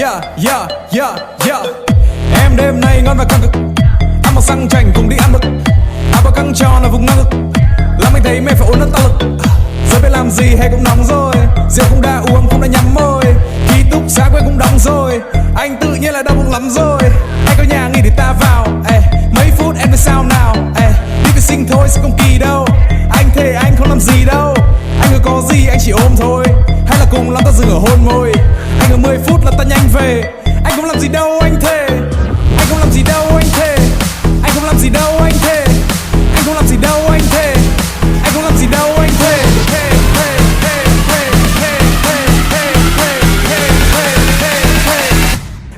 Yeah, yeah, yeah, yeah. Em đêm nay ngon và căng cực. Ăn mặc sang chảnh cùng đi ăn mực. Áo bao căng tròn là vùng năng lực. Lắm anh thấy mẹ phải uống nước tăng lực. Giờ biết làm gì hay cũng nóng rồi. Rượu cũng đã uống cũng đã nhắm môi. Ký túc xá quên cũng đóng rồi. Anh tự nhiên là đau bụng lắm rồi. Anh có nhà nghỉ để ta vào. Mấy phút em biết sao nào. Đi vệ sinh thôi sẽ không kỳ đâu. Anh thề anh không làm gì đâu. Anh có gì anh chỉ ôm thôi. Hay là cùng lắm ta dừng ở hôn môi. Anh ở 10 phút là ta nhanh về. Anh không làm gì đâu anh thề. Anh không làm gì đâu anh thề. Anh không làm gì đâu anh thề. Anh không làm gì đâu anh thề. Anh không làm gì đâu anh thề.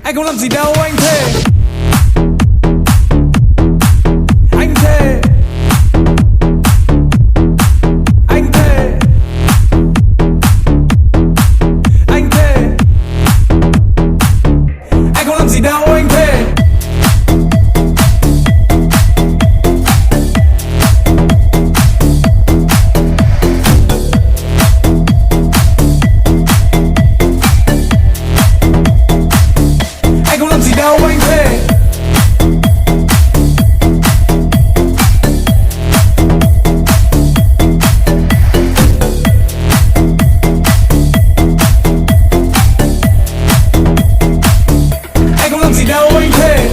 Anh không làm gì đâu anh thề. Anh thề. Anh thề. Anh thề. Anh không làm gì đâu anh thề. Anh không làm gì đâu anh thề. Anh không làm gì đâu anh thề.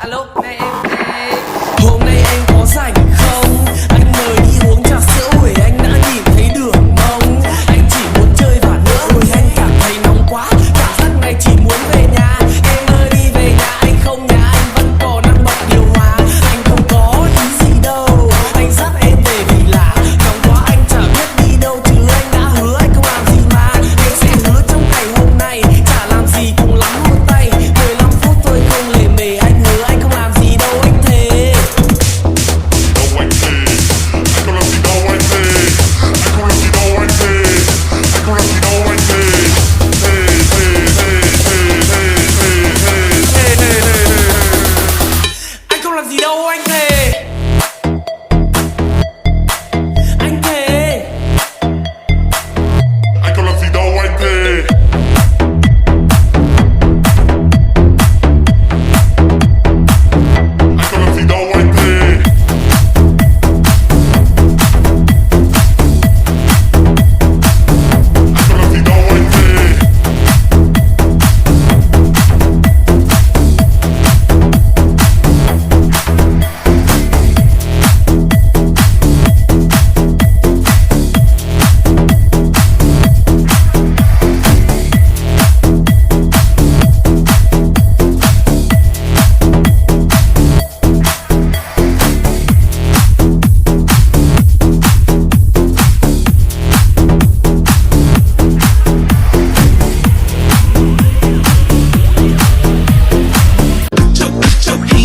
Alo, này em này. Hôm nay anh có rảnh không? Anh mời đi uống trà sữa. Ui, anh đã nhìn thấy đường mông. Anh chỉ muốn chơi và nữa. Ui, anh cảm thấy nóng quá. Cảm giác này chỉ muốn về nhà. Em ơi đi về nhà. Anh không nhà, anh vẫn còn đang bật điều hòa. Anh không có ý gì đâu. Anh dắt em về vì là nóng quá anh chả biết đi đâu. Chứ anh đã hứa anh không làm gì mà. Anh sẽ hứa trong ngày hôm nay chả làm gì cùng lắm hôn tay. 15 phút thôi không lề mề. Anh hứa anh không làm gì đâu anh thề. Anh không làm gì đâu anh thề. Anh thề. Anh không làm gì đâu anh thề. Anh không làm gì đâu anh thề. Anh không làm gì đâu anh thề.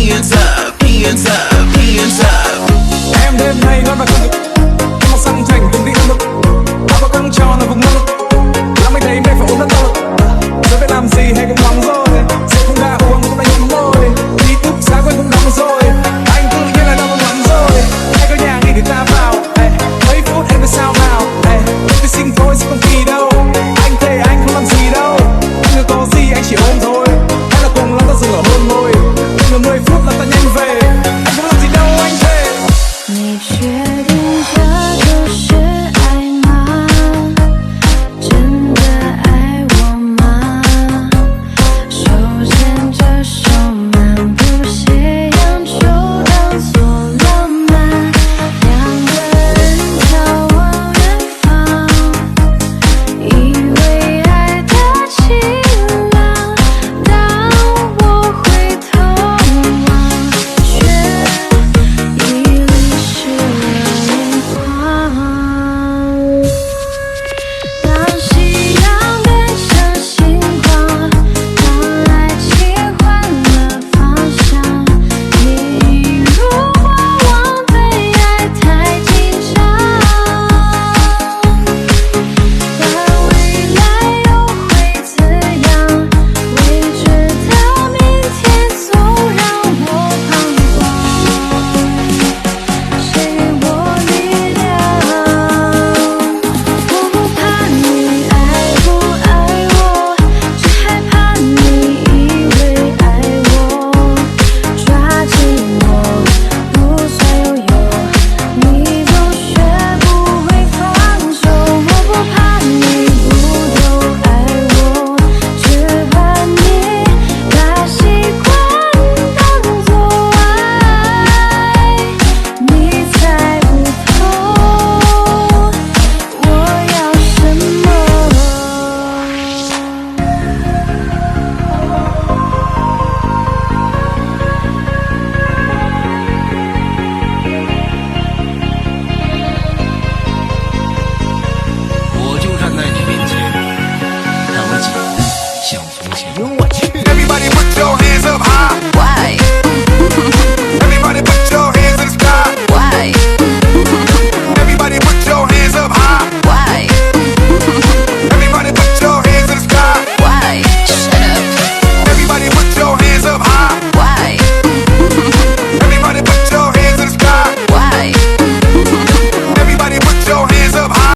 Hands up, hands up, hands up. Em đêm nay ngon và căng cực. Ăn mặc sang chảnh cùng đi ăn mực. Áo bao căng tròn là vùng năng lực. Lắm anh thấy mẹ phải uống nước tăng lực. Giờ biết làm gì hay cũng nóng rồi. Rượu cũng đã uống cũng đã nhắm môi. Ký túc xá quên cũng đóng rồi. Anh tự nhiên là đau bụng lắm rồi. Anh có nhà nghỉ để ta vào. Mấy phút em biết sao nào. Đi vệ sinh thôi sẽ không kỳ đâu.